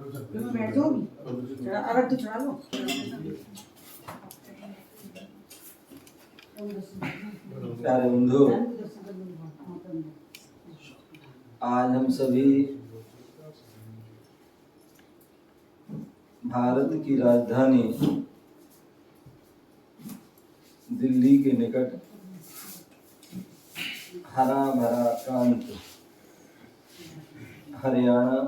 मैं बैठ जाऊंगी, अलग तो चढ़ा लो। प्यारे बंधु, आज हम सभी भारत की राजधानी दिल्ली के निकट हरा भरा प्रांत हरियाणा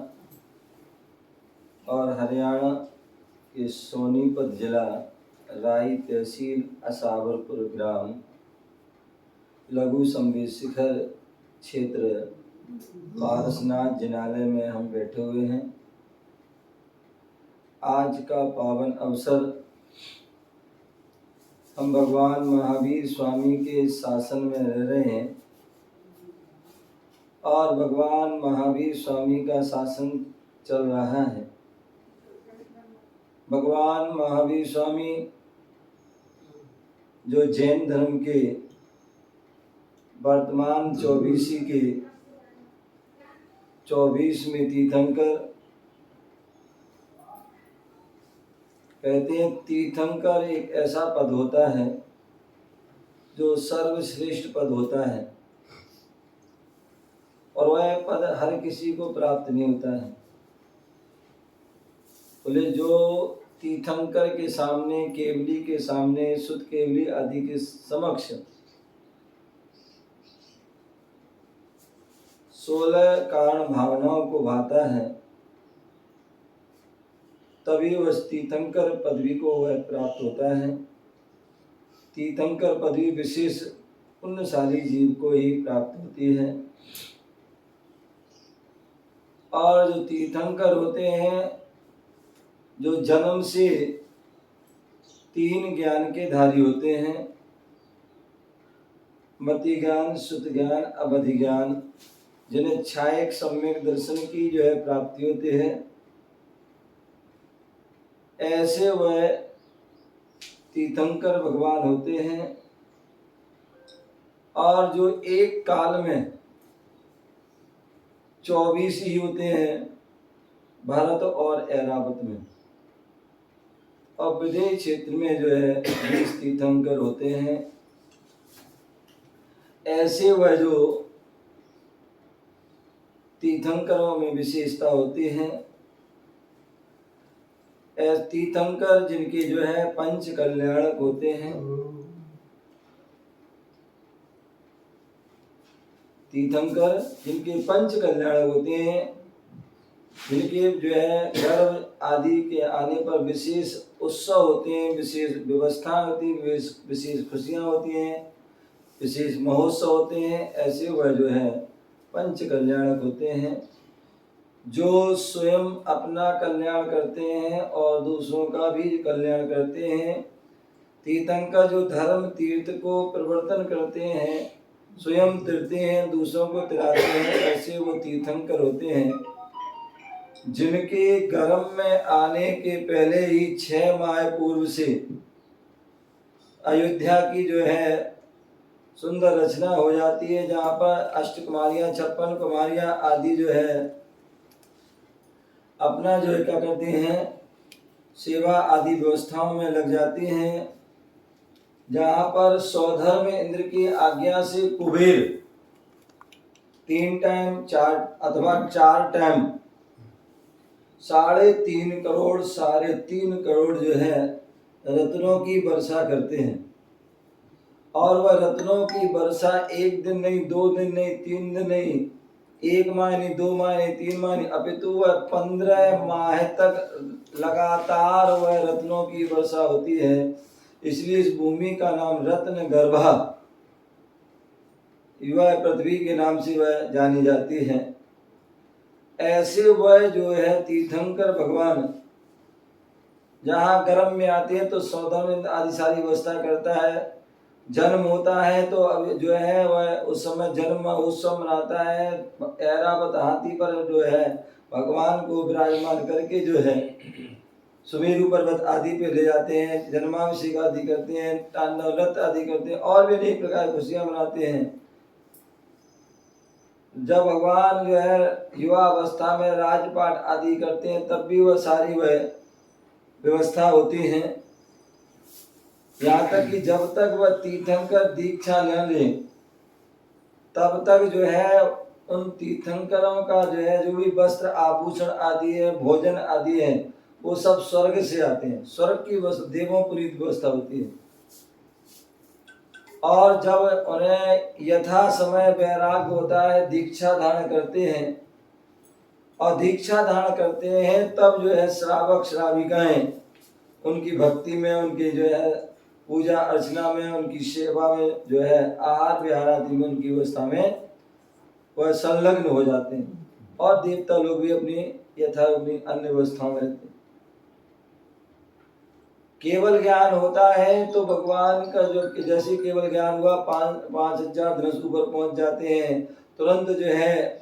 और हरियाणा के सोनीपत जिला राई तहसील असावरपुर ग्राम लघु संवेद शिखर क्षेत्र पारसनाथ जिनालय में हम बैठे हुए हैं। आज का पावन अवसर हम भगवान महावीर स्वामी के शासन में रह रहे हैं और भगवान महावीर स्वामी का शासन चल रहा है। भगवान महावीर स्वामी जो जैन धर्म के वर्तमान 24 के 24वें तीर्थंकर कहते हैं। तीर्थंकर एक ऐसा पद होता है जो सर्वश्रेष्ठ पद होता है और वह पद हर किसी को प्राप्त नहीं होता है। बोले जो तीर्थंकर के सामने, केवली के सामने, सुत केवली आदि के समक्ष 16 कारण भावनाओं को भाता है, तभी वह तीर्थंकर पदवी को वह प्राप्त होता है। तीर्थंकर पदवी विशेष पुण्यशाली जीव को ही प्राप्त होती है। और जो तीर्थंकर होते हैं, जो जन्म से 3 ज्ञान के धारी होते हैं, मति ज्ञान, सुत ज्ञान, अवधि ज्ञान, जिन्हें छायक सम्यक दर्शन की जो है प्राप्ति होती है, ऐसे वह तीर्थंकर भगवान होते हैं। और जो एक काल में 24 ही होते हैं भारत और ऐरावत में, और विदेश क्षेत्र में जो है 20 तीर्थंकर होते हैं। ऐसे वह जो तीर्थंकरों में विशेषता होती है, तीर्थंकर जिनके जो है पंच कल्याणक होते हैं। तीर्थंकर जिनके पंच कल्याणक होते हैं, जिनके जो है गर्भ आदि के आने पर विशेष उत्सव होते हैं, विशेष व्यवस्था होती है, विशेष खुशियाँ होती हैं, विशेष महोत्सव होते हैं, ऐसे वह जो है पंच कल्याणक होते हैं, जो स्वयं अपना कल्याण करते हैं और दूसरों का भी कल्याण करते हैं। तीर्थंकर जो धर्म तीर्थ को प्रवर्तन करते हैं, स्वयं तिरते हैं, दूसरों को तिराते हैं, ऐसे वो तीर्थंकर होते हैं। जिनके गर्भ में आने के पहले ही 6 माह पूर्व से अयोध्या की जो है सुंदर रचना हो जाती है, जहाँ पर अष्टकुमारियाँ, 56 कुमारियाँ आदि जो है अपना जो है क्या करती हैं, सेवा आदि व्यवस्थाओं में लग जाती हैं। जहाँ पर सौधर्म इंद्र की आज्ञा से कुबेर 3 टाइम 4 अथवा 4 टाइम 3.5 करोड़ 3.5 करोड़ जो है रत्नों की वर्षा करते हैं। और वह रत्नों की वर्षा 1 दिन नहीं, 2 दिन नहीं, 3 दिन नहीं, 1 माह नहीं, 2 माह नहीं, 3 माह नहीं, अपितु वह 15 माह तक लगातार वह रत्नों की वर्षा होती है। इसलिए इस भूमि का नाम रत्न गर्भा, वह पृथ्वी के नाम से वह जानी जाती है। ऐसे वह जो है तीर्थंकर भगवान जहाँ गर्भ में आते हैं तो सौधर्म आदि सारी व्यवस्था करता है। जन्म होता है तो अब जो है वह उस समय जन्म उत्सव मनाता है। ऐरावत हाथी पर जो है भगवान को विराजमान करके जो है सुमेरु पर्वत आदि पे ले जाते हैं, जन्माभिषेक आदि करते हैं, तांडव नृत्य आदि करते हैं और भी अनेक प्रकार खुशियां मनाते हैं। जब भगवान जो है युवा अवस्था में राजपाट आदि करते हैं तब भी वह सारी वह व्यवस्था होती है। यहाँ तक कि जब तक वह तीर्थंकर दीक्षा न ले तब तक जो है उन तीर्थंकरों का जो है जो भी वस्त्र आभूषण आदि है, भोजन आदि है, वो सब स्वर्ग से आते हैं। स्वर्ग की देवों व्यवस्था होती है। और जब उन्हें यथा समय वैराग्य होता है, दीक्षा धारण करते हैं और दीक्षा धारण करते हैं तब जो है श्रावक श्राविकाएं उनकी भक्ति में, उनके जो है पूजा अर्चना में, उनकी सेवा में, जो है आहार विहार आदि में, उनकी व्यवस्था में वह संलग्न हो जाते हैं। और देवता लोग भी अपनी यथा अपनी अन्य व्यवस्थाओं में रहते हैं। केवल ज्ञान होता है तो भगवान का जो जैसे केवल ज्ञान हुआ 5,000 धनुष ऊपर पहुंच जाते हैं, तुरंत जो है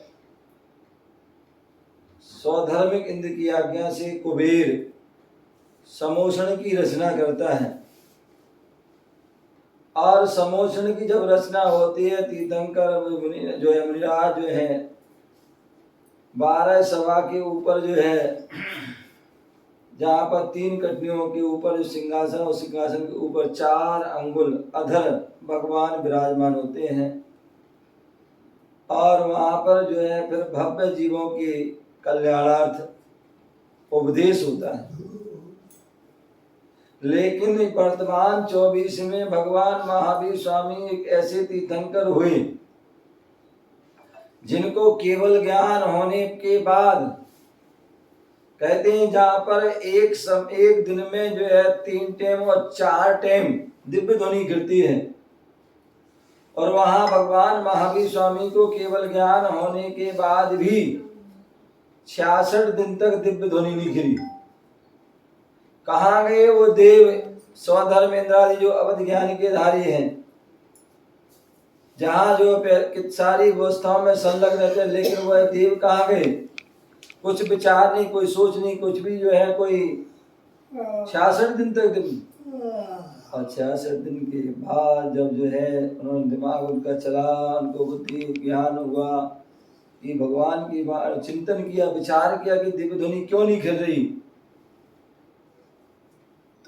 स्वधर्मिक इंद्र की आज्ञा से कुबेर समोषण की रचना करता है। और समोषण की जब रचना होती है, तीर्थंकर जो है मुनिराज जो है 12 सभा के ऊपर जो है जहाँ पर 3 कटनियों के ऊपर जो सिंहासन, और सिंहासन के ऊपर 4 अंगुल अधर भगवान विराजमान होते हैं। और वहाँ पर जो है फिर भव्य जीवों के कल्याणार्थ उपदेश होता है। लेकिन वर्तमान 24 में भगवान महावीर स्वामी एक ऐसे तीर्थंकर हुए जिनको केवल ज्ञान होने के बाद कहते हैं जहाँ पर एक दिन में जो है 3 टाइम और 4 टाइम दिव्य ध्वनि गिरती है, और वहां भगवान महावीर स्वामी को केवल ज्ञान होने के बाद भी 66 दिन तक दिव्य ध्वनि नहीं गिरी। कहाँ गए वो देव स्वधर्मेंद्र आदि जो अवध ज्ञान के धारी हैं, जहाँ जो सारी व्यवस्थाओं में संलग्न रहते, लेकिन वह देव कहाँ गए? कुछ विचार नहीं, कोई सोच नहीं, कुछ भी जो है कोई 66 दिन तक और 66 दिन के बाद जब जो है उन्होंने दिमाग उनका चला, उनको बुद्धि ज्ञान हुआ कि भगवान की चिंतन किया, विचार किया कि दिव्य ध्वनि क्यों नहीं खिल रही,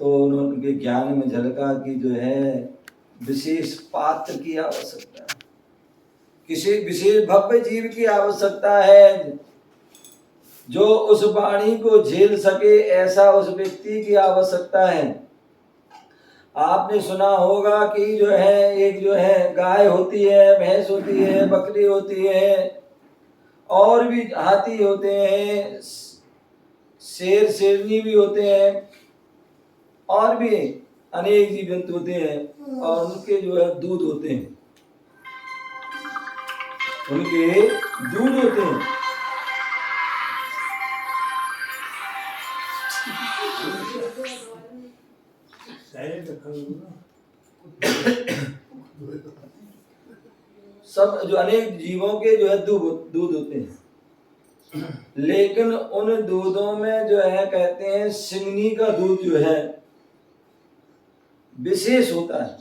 तो उनके ज्ञान में झलका कि जो है विशेष पात्र की आवश्यकता है, किसी विशेष भव्य जीव की आवश्यकता है जो उस वाणी को झेल सके, ऐसा उस व्यक्ति की आवश्यकता है। आपने सुना होगा कि जो है एक जो है गाय होती है, भैंस होती है, बकरी होती है, और भी हाथी होते हैं, शेर शेरनी भी होते हैं, और भी अनेक जीव जंतु होते हैं, और उनके जो है दूध होते हैं, उनके दूध होते हैं। सब जो अनेक जीवों के जो है दूध होते हैं, लेकिन उन दूधों में जो है कहते हैं सिंगनी का दूध जो है विशेष होता है।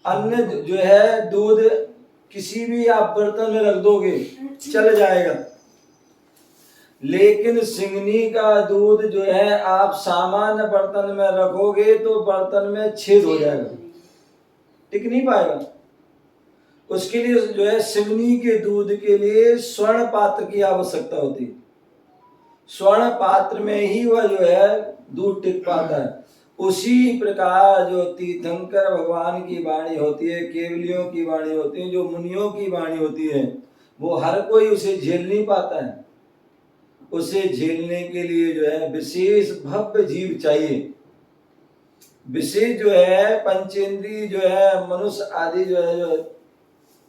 अन्य जो है दूध किसी भी आप बर्तन में रख दोगे चल जाएगा, लेकिन सिंगनी का दूध जो है आप सामान्य बर्तन में रखोगे तो बर्तन में छेद हो जाएगा, टिक नहीं पाएगा। उसके लिए जो है सिंगनी के दूध के लिए स्वर्ण पात्र की आवश्यकता होती है। स्वर्ण पात्र में ही वह जो है दूध टिक पाता है। उसी प्रकार जो तीर्थंकर भगवान की वाणी होती है, केवलियों की वाणी होती है, जो मुनियों की वाणी होती है, वो हर कोई उसे झेल नहीं पाता है। उसे झेलने के लिए जो है विशेष भव्य जीव चाहिए। विशेष जो है पंचेंद्रिय जो है मनुष्य आदि जो है जो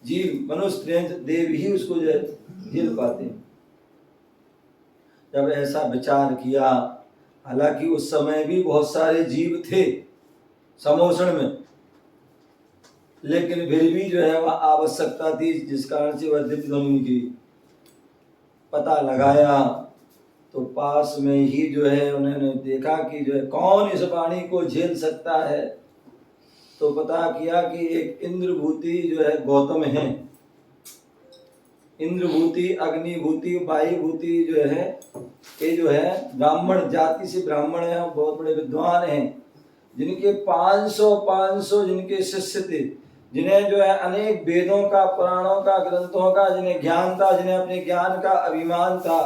जीव मनुष्य देव ही उसको जो है झेल पाते हैं। जब ऐसा विचार किया, हालांकि उस समय भी बहुत सारे जीव थे समोषण में, लेकिन फिर भी जो है वह आवश्यकता थी जिस कारण से वह दिव्य ध्वनि की पता लगाया, तो पास में ही जो है उन्होंने देखा कि जो है कौन इस वाणी को झेल सकता है। तो पता किया कि एक इंद्रभूति जो है गौतम है, इंद्रभूति, अग्निभूति, वायुभूति जो है, ये जो है ब्राह्मण जाति से ब्राह्मण है, बहुत बड़े विद्वान हैं, जिनके 500 जिनके शिष्य थे, जिन्हें जो है अनेक वेदों का, पुराणों का, ग्रंथों का जिन्हें ज्ञान था, जिन्हें अपने ज्ञान का अभिमान था।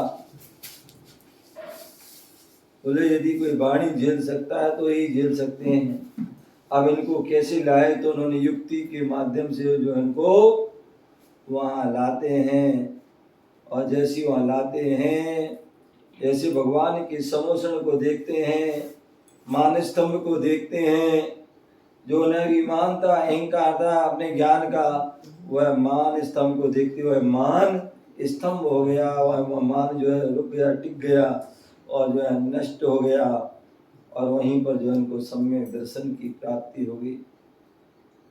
बोले यदि कोई वाणी झेल सकता है तो यही झेल सकते हैं। अब इनको कैसे लाए, तो उन्होंने युक्ति के माध्यम से जो इनको वहाँ लाते हैं, और जैसे वहाँ लाते हैं, जैसे भगवान के समोषण को देखते हैं, मान स्तंभ को देखते हैं, जो उन्हें अभिमान था, अहंकार था अपने ज्ञान का, वह मान स्तंभ को देखते हुए मान स्तंभ हो गया, वह मान जो है रुक गया, टिक गया और जो है नष्ट हो गया, और वहीं पर जो है उनको सम्यक दर्शन की प्राप्ति होगी।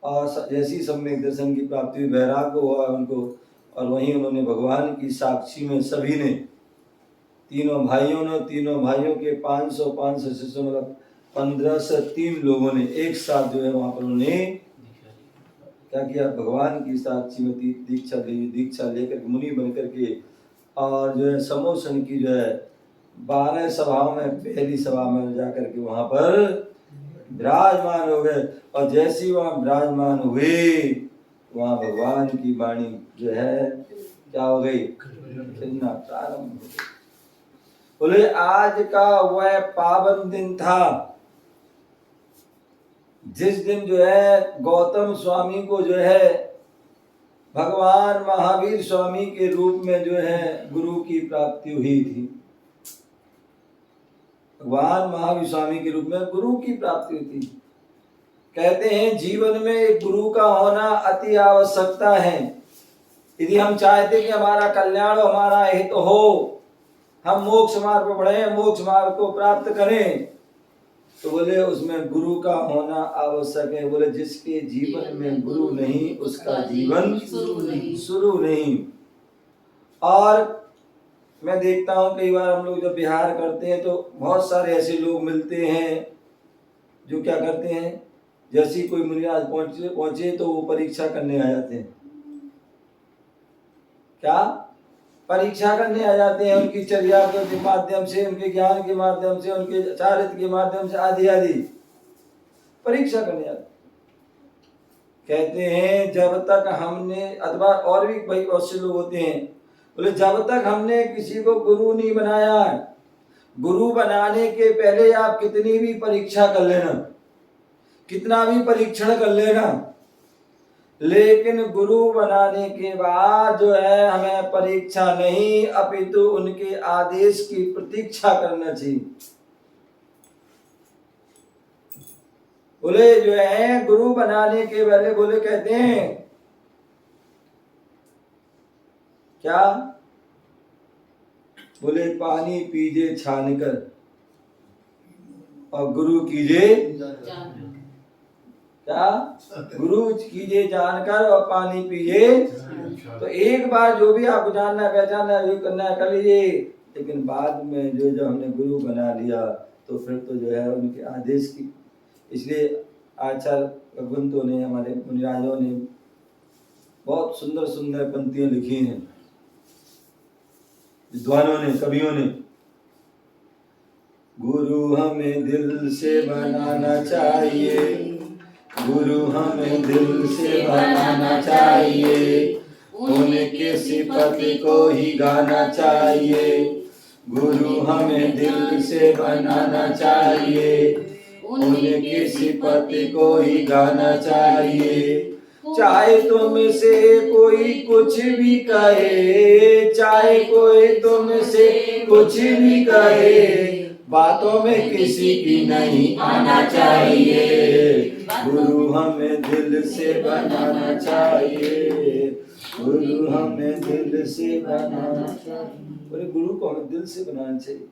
और जैसी सम्यक दर्शन की प्राप्ति हुई, वैराग्य हुआ उनको, और वहीं उन्होंने भगवान की साक्षी में सभी ने, तीनों भाइयों के 500 शिष्यों, मतलब 15 से 3 लोगों ने एक साथ जो है वहाँ पर उन्होंने क्या किया, भगवान की साक्षी में दीक्षा लेकर मुनि बन करके, और जो है समोषण की जो है 12 सभाओं में पहली सभा में जाकर के वहाँ पर विराजमान हो गए। और जैसी वहाँ विराजमान हुए, वहाँ भगवान की वाणी जो है क्या हो गई, सुनना प्रारंभ हो गई। बोले आज का वह पावन दिन था जिस दिन जो है गौतम स्वामी को जो है भगवान महावीर स्वामी के रूप में जो है गुरु की प्राप्ति हुई थी। भगवान महावीर स्वामी के रूप में गुरु की प्राप्ति हुई थी। कहते हैं जीवन में एक गुरु का होना अति आवश्यकता है। यदि हम चाहते कि हमारा कल्याण हो, हमारा हित हो, हम मोक्ष मार्ग पर बढ़े, मोक्ष मार्ग को प्राप्त करें, तो बोले उसमें गुरु का होना आवश्यक है। बोले जिसके जीवन में गुरु नहीं उसका जीवन शुरू नहीं। और मैं देखता हूँ कई बार हम लोग जब विहार करते हैं तो बहुत सारे ऐसे लोग मिलते हैं जो क्या करते हैं, जैसे कोई मुनिराज पहुंचे तो वो परीक्षा करने आ जाते हैं। क्या परीक्षा करने आ जाते हैं, उनकी चर्या के माध्यम से, उनके ज्ञान के माध्यम से, उनके चारित्र के माध्यम से, आदि आदि परीक्षा करने आते। कहते हैं जब तक हमने, अथवा और भी भाई बहुत से लोग होते हैं, बोले जब तक हमने किसी को गुरु नहीं बनाया, गुरु बनाने के पहले आप कितनी भी परीक्षा कर लेना, कितना भी परीक्षण कर लेना, लेकिन गुरु बनाने के बाद जो है हमें परीक्षा नहीं अपितु उनके आदेश की प्रतीक्षा करना चाहिए। बोले जो है गुरु बनाने के पहले बोले कहते हैं क्या, बोले पानी पीजे छान कर और गुरु कीजे क्या, गुरु कीजिए जानकर और पानी पीजिए। तो एक बार जो भी आपको जानना पहचानना जो करना है कर लीजिए, लेकिन बाद में जो जब हमने गुरु बना लिया तो फिर तो जो है उनके आदेश की। इसलिए आचार्य भगवंतों ने, हमारे मुनिराजों ने बहुत सुंदर सुंदर पंक्तियां लिखी हैं, विद्वानों ने, कवियों ने। गुरु हमें दिल से बनाना चाहिए, गुरु हमें दिल से बनाना चाहिए, उनके सिफत को ही गाना चाहिए। गुरु हमें दिल से बनाना चाहिए, उनके सिफत को ही गाना चाहिए। चाहे तुम से कोई कुछ भी कहे, चाहे कोई तुम से कुछ भी कहे, बातों में किसी की नहीं आना चाहिए। गुरु हमें दिल से बनाना चाहिए, गुरु हमें दिल से बनाना चाहिए। बोले गुरु को हमें दिल से बनाना चाहिए,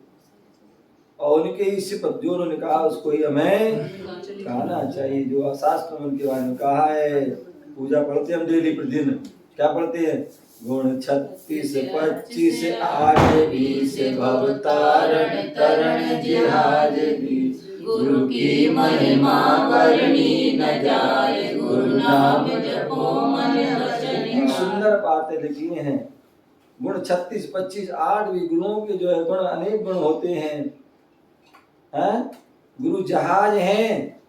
और उनके ही सिफत जो उन्होंने कहा उसको ही हमें कहना चाहिए। जो शास्त्र में उनके बारे में कहा है, पूजा पढ़ते हम डेली प्रतिदिन, क्या पढ़ते हैं, गुण 36 25 8 20 भवतारण तरण जिहाज बीच, गुरु की महिमा वर्णी न जाए, गुरु नाम जपो मन वचन। सुंदर बातें लिखी हैं, गुण 36 25 8 भी गुणों के जो है गुण अनेक गुण होते हैं। गुरु जहाज हैं,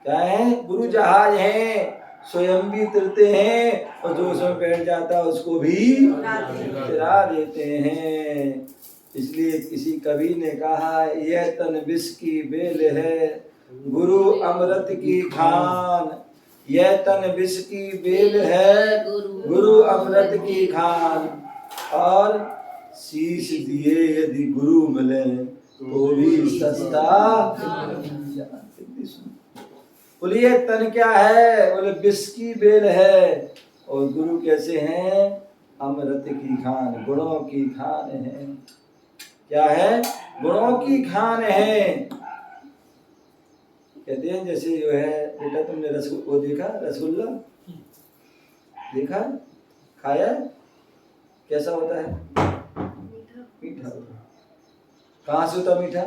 क्या है? गुरु जहाज हैं, स्वयं भी तैरते हैं और जो उसमें बैठ जाता है उसको भी तैरा देते हैं। इसलिए किसी कवि ने कहा, यह तन विष की बेल है, गुरु अमृत की खान। यह तन विष की बेल है, गुरु अमृत की खान। और शीश दिए यदि गुरु मिले तो भी सस्ता। बोलिए तन क्या है? बोले विष की बेल है, और गुरु कैसे हैं? अमृत की खान, गुणों की खान है। क्या है? गुणों की खान है। कहते हैं जैसे जो है, बेटा तुमने वो देखा रसगुल्ला? देखा? खाया? कैसा होता है? मीठा होता है। कहाँ से होता मीठा?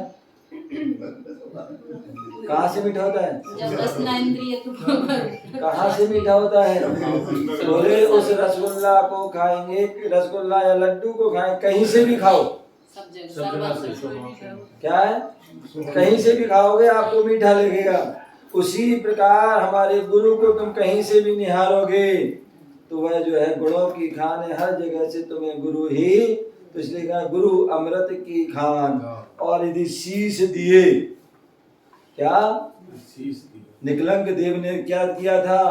कहाँ से मीठा होता है? कहाँ से मीठा होता है? बोले उस रसगुल्ला को खाएंगे, रसगुल्ला या लड्डू को खाएं, कहीं से भी खाओ, क्या है? कहीं से भी खाओगे आपको मीठा लगेगा। उसी प्रकार हमारे गुरु को तुम कहीं से भी निहारोगे तो वह जो है गुणों की खान है, हर जगह से तुम्हें गुरु ही। तो इसलिए कहा गुरु अमृत की खान। और यदि शीश दिए, क्या निकलंक देव ने क्या किया था?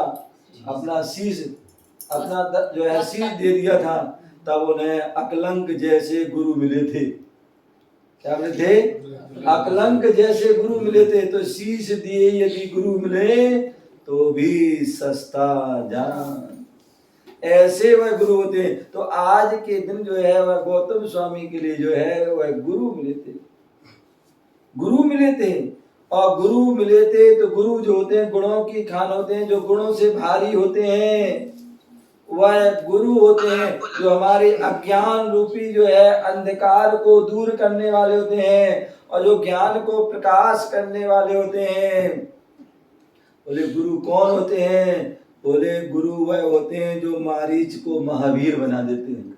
अपना शीश, अपना जो है शीश दे दिया था, तब उन्हें अकलंक जैसे गुरु मिले थे। क्या मिले थे? अकलंक जैसे गुरु मिले थे। तो शीश दिए यदि गुरु मिले तो भी सस्ता जान, ऐसे वह गुरु होते हैं। तो आज के दिन जो है वह गौतम स्वामी के लिए जो है वह गुरु मिले थे, गुरु मिले थे। और गुरु मिले थे तो गुरु जो होते हैं गुणों की खान होते हैं, जो गुणों से भारी होते हैं वह गुरु होते हैं, जो हमारे अज्ञान रूपी जो है अंधकार को दूर करने वाले होते हैं और जो ज्ञान को प्रकाश करने वाले होते हैं। बोले गुरु कौन होते हैं? बोले गुरु वह होते हैं जो मारीच को महावीर बना देते हैं।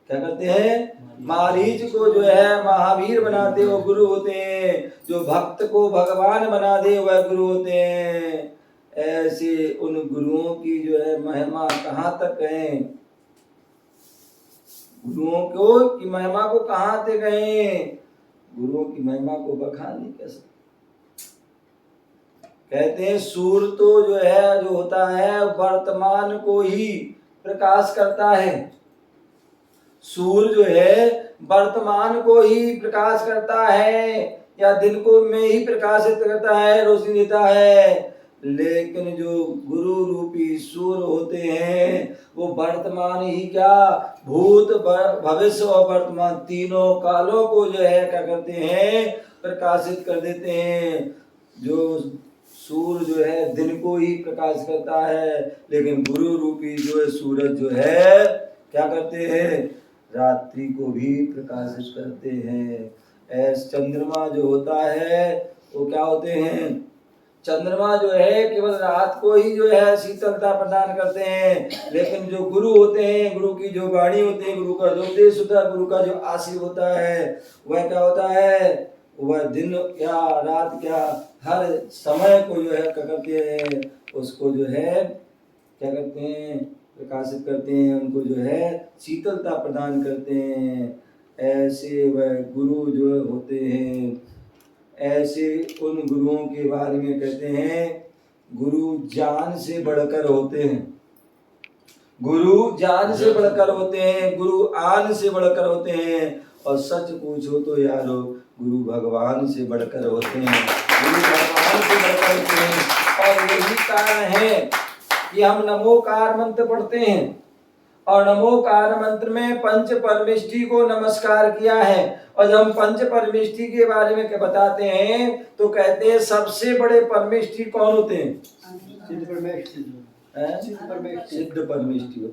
क्या करते हैं? मारीच को जो है महावीर बनाते वो गुरु होते हैं। जो भक्त को भगवान बना दे वह गुरु होते हैं। ऐसे उन गुरुओं की जो है महिमा कहाँ तक है? गुरुओं को की महिमा को कहाँ तक है? गुरुओं की महिमा को बखान नहीं कर सकते। कहते हैं सूर्य तो जो है जो होता है वर्तमान को ही प्रकाश करता है। सूर्य जो है वर्तमान को ही प्रकाश करता है, या दिन को में ही प्रकाशित करता है, रोशनी देता है। लेकिन जो गुरु रूपी सूर्य होते हैं वो वर्तमान ही क्या, भूत भविष्य और वर्तमान तीनों कालों को जो है क्या करते हैं? प्रकाशित कर देते हैं। जो सूर्य जो है दिन को ही प्रकाश करता है, लेकिन गुरु रूपी जो है सूरज जो है क्या करते हैं? रात्रि को भी प्रकाशित करते हैं। ऐसे चंद्रमा जो होता है वो क्या होते हैं? चंद्रमा जो है केवल रात को ही जो है शीतलता प्रदान करते हैं, लेकिन जो गुरु होते हैं, गुरु की जो वाणी होती है, गुरु का जो उपदेश होता है, गुरु का जो आशीर्वाद होता है वह क्या होता है? वह दिन क्या रात क्या हर समय को जो है क्या करते हैं? उसको जो है क्या करते हैं? प्रकाशित करते हैं, उनको जो है शीतलता प्रदान करते हैं। ऐसे वह गुरु जो होते हैं, ऐसे उन गुरुओं के बारे में कहते हैं गुरु जान से बढ़कर होते हैं। गुरु जान से बढ़कर होते हैं, गुरु आन से बढ़कर होते हैं। और सच पूछो तो यारो गुरु भगवान से बढ़कर होते हैं, गुरु भगवान से बढ़कर होते हैं। और यही कारण है कि हम नमोकार मंत्र पढ़ते हैं, और नमोकार मंत्र में पंच परमेष्ठी को नमस्कार किया है। और जब हम पंच परमेष्ठी के बारे में बताते हैं तो कहते हैं सबसे बड़े परमेष्ठी कौन होते हैं? सिद्ध परमेष्ठी होते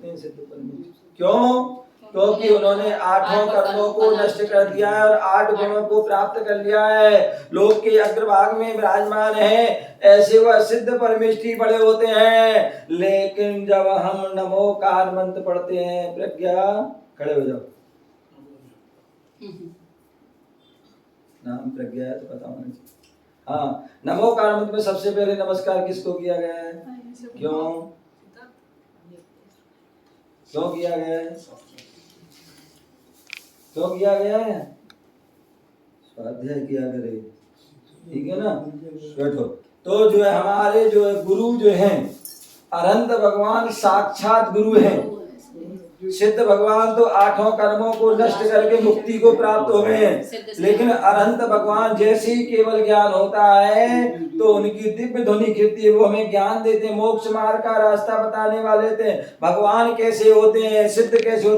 हैं। सिद्ध परमेष्ठी क्यों? क्योंकि उन्होंने 8 कर्मों को नष्ट कर दिया है और 8 गुणों को प्राप्त कर लिया है। लोक के अग्रभाग में विराजमान है, ऐसे वह सिद्ध परमेष्ठी बड़े होते हैं। लेकिन जब हम नमोकार मंत्र पढ़ते हैं, प्रज्ञा खड़े हो जाओ, नाम प्रज्ञा है तो पता होना चाहिए। हाँ, नमोकार मंत्र में सबसे पहले नमस्कार किसको किया गया है? क्यों किया गया है? क्यों किया गया है? स्वाध्याय किया करे, ठीक है ना? बैठो। तो जो है हमारे जो है गुरु जो हैं, अनंत भगवान साक्षात गुरु हैं। सिद्ध भगवान तो 8 कर्मों को नष्ट करके मुक्ति को प्राप्त हो गए हैं, लेकिन अनंत भगवान जैसे ही केवल ज्ञान होता है तो उनकी दिव्य ध्वनि कीर्ति है, वो हमें ज्ञान देते हैं, मोक्ष मार्ग का रास्ता बताने वाले थे। भगवान कैसे होते हैं, सिद्ध कैसे होते हैं,